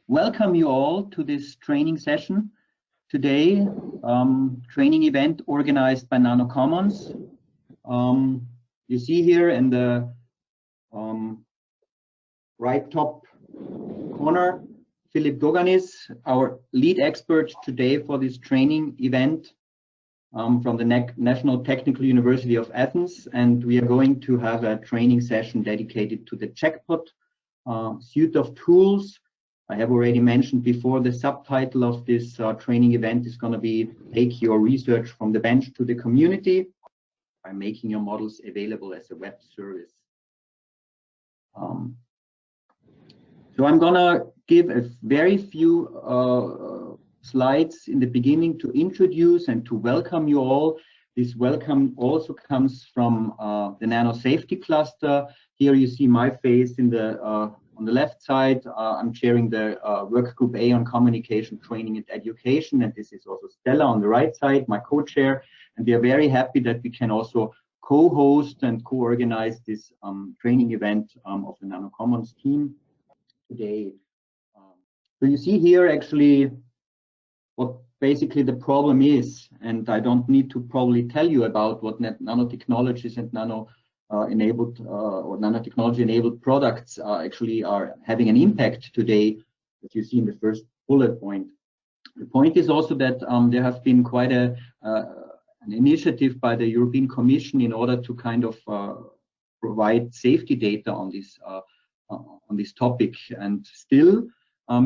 welcome you all to this training session today, training event organized by NanoCommons. You see here in the right top corner, Philip Doganis, our lead expert today for this training event from the National Technical University of Athens, and we are going to have a training session dedicated to the Jaqpot suite of tools. I have already mentioned before, the subtitle of this training event is going to be "Take Your Research from the Bench to the Community by Making Your Models Available as a Web Service." So I'm going to give a very few slides in the beginning to introduce and to welcome you all. This welcome also comes from the Nano Safety Cluster. Here you see my face in the on the left side. I'm chairing the work group A on communication, training and education, and this is also Stella on the right side, my co-chair, and we are very happy that we can also co-host and co-organize this training event of the NanoCommons team today. So you see here actually what basically the problem is, and I don't need to probably tell you about what nanotechnologies and nano-enabled or nanotechnology-enabled products actually are having an impact today, as you see in the first bullet point. The point is also that there have been quite an initiative by the European Commission in order to kind of provide safety data on this topic, and still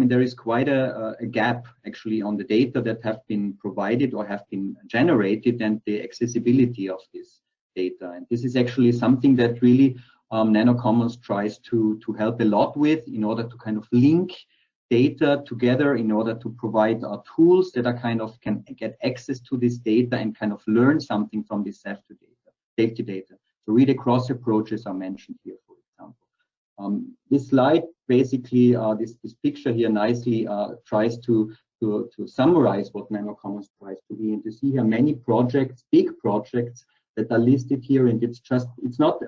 there is quite a gap actually on the data that have been provided or have been generated and the accessibility of this data. And this is actually something that really NanoCommons tries to help a lot with, in order to kind of link data together, in order to provide tools that are kind of can get access to this data and kind of learn something from this safety data. So really cross approaches are mentioned here, for example. This slide, basically, this picture here nicely tries to summarize what NanoCommons tries to be. And you see here many projects, big projects that are listed here, and it's not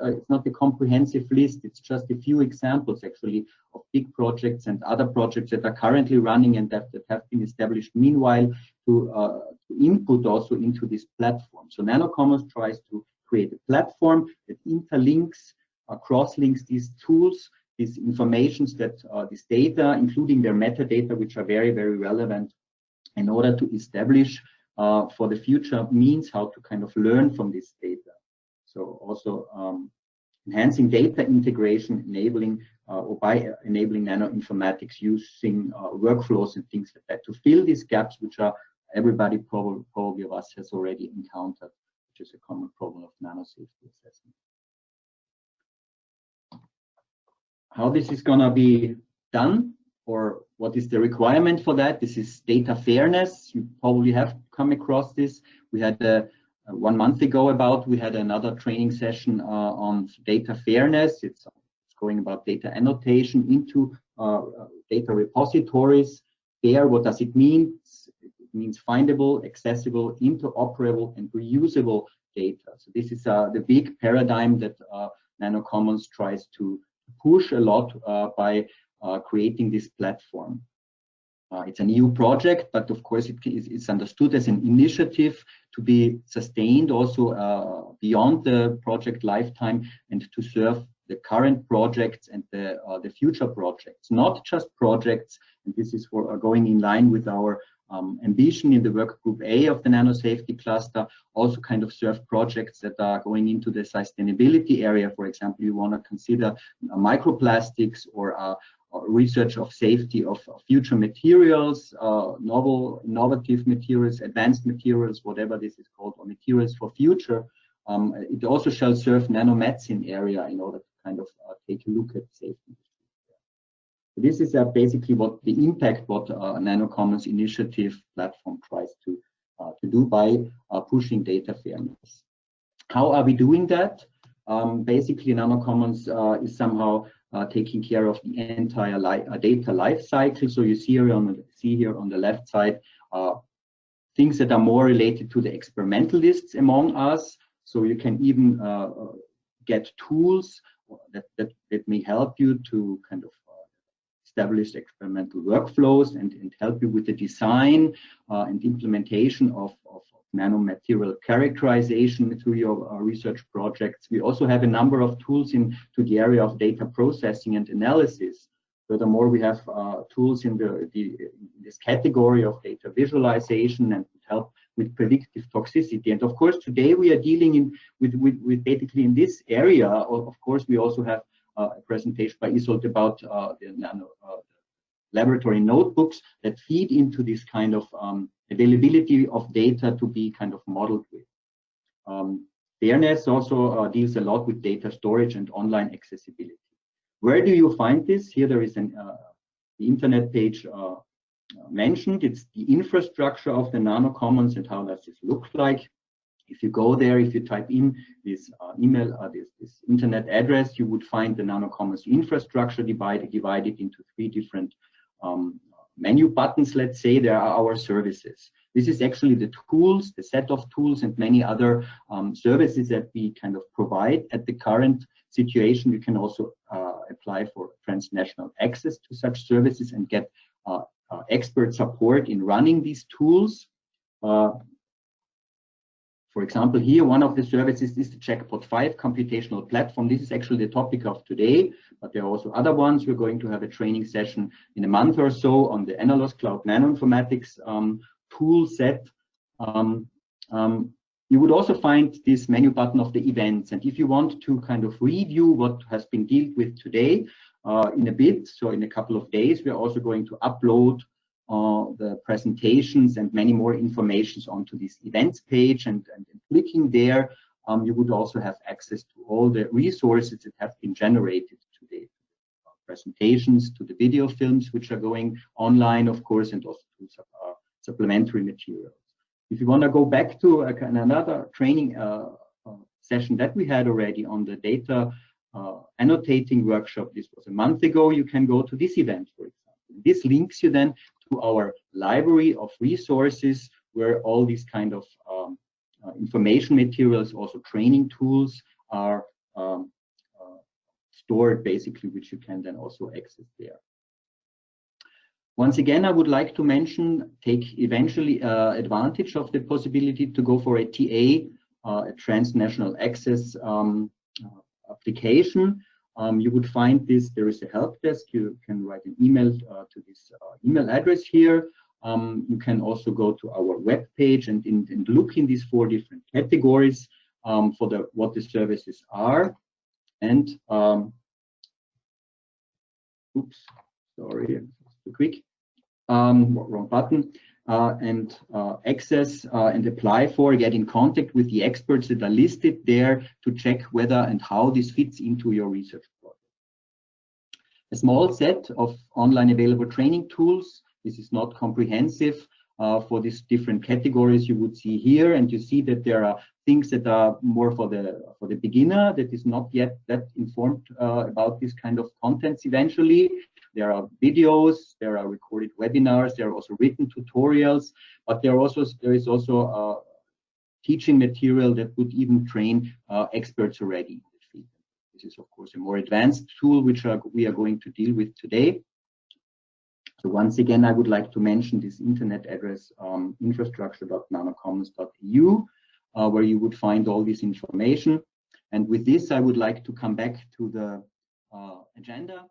a comprehensive list. It's just a few examples actually of big projects and other projects that are currently running and that have been established meanwhile to input also into this platform. So NanoCommons tries to create a platform that interlinks, cross-links these tools, these informations, that this data, including their metadata, which are very, very relevant, in order to establish for the future means how to kind of learn from this data. So also enhancing data integration, enabling or by enabling nanoinformatics, using workflows and things like that to fill these gaps, which are everybody probably of us has already encountered, which is a common problem of nanosafety assessment. How this is going to be done, or what is the requirement for that? This is data fairness. You probably have come across this. We had 1 month ago we had another training session on data fairness. It's going about data annotation into data repositories. Fair, what does it mean? It means findable, accessible, interoperable, and reusable data. So this is the big paradigm that NanoCommons tries to push a lot by creating this platform. It's a new project, but of course it's understood as an initiative to be sustained also beyond the project lifetime, and to serve the current projects and the future projects, not just projects. And this is for going in line with our ambition in the work group A of the Nano Safety Cluster, also kind of serve projects that are going into the sustainability area. For example, you want to consider microplastics or research of safety of future materials, novel, innovative materials, advanced materials, whatever this is called, or materials for future. It also shall serve nanomedicine area in order to kind of take a look at safety. This is basically what the impact what NanoCommons initiative platform tries to do by pushing data fairness. How are we doing that? Basically, NanoCommons is somehow taking care of the entire data life cycle. So you see here on the left side things that are more related to the experimentalists among us. So you can even get tools that may help you to kind of establish experimental workflows and help you with the design and implementation of nanomaterial characterization through your research projects. We also have a number of tools into the area of data processing and analysis. Furthermore, we have tools in this category of data visualization and help with predictive toxicity. And of course, today we are dealing with basically in this area. Of course, we also have a presentation by Isolt about the laboratory notebooks that feed into this kind of availability of data to be kind of modeled with. Fairness also deals a lot with data storage and online accessibility. Where do you find this? Here there is the internet page mentioned. It's the infrastructure of the NanoCommons and how does this look like. If you go there, if you type in this this internet address, you would find the NanoCommons infrastructure divided into 3 different menu buttons. Let's say there are our services. This is actually the tools, the set of tools and many other services that we kind of provide. At the current situation, you can also apply for transnational access to such services and get expert support in running these tools. For example, here, one of the services is the Jaqpot 5 computational platform. This is actually the topic of today, but there are also other ones. We're going to have a training session in a month or so on the Analos Cloud Nanoinformatics tool set. You would also find this menu button of the events. And if you want to kind of review what has been dealt with today in a bit, so in a couple of days, we're also going to upload the presentations and many more informations onto this events page, and clicking there, you would also have access to all the resources that have been generated today, presentations, to the video films which are going online, of course, and also to supplementary materials. If you want to go back to another training session that we had already on the data annotating workshop, this was a month ago, you can go to this event, for example. This links you then to our library of resources where all these kind of information materials, also training tools, are stored basically, which you can then also access there. Once again, I would like to mention, take eventually advantage of the possibility to go for a TA, a transnational access application. You would find this, there is a help desk. You can write an email to this email address here. You can also go to our web page and look in these 4 different categories for what the services are. And oops, sorry, too quick, wrong button. Access and apply for, get in contact with the experts that are listed there to check whether and how this fits into your research project. A small set of online available training tools. This is not comprehensive for these different categories you would see here, and you see that there are things that are more for the beginner that is not yet that informed about this kind of contents eventually. There are videos, there are recorded webinars, there are also written tutorials, but there is also teaching material that would even train experts already in the field. This is of course a more advanced tool which we are going to deal with today. So once again, I would like to mention this internet address, infrastructure.nanocommons.eu, where you would find all this information. And with this, I would like to come back to the agenda.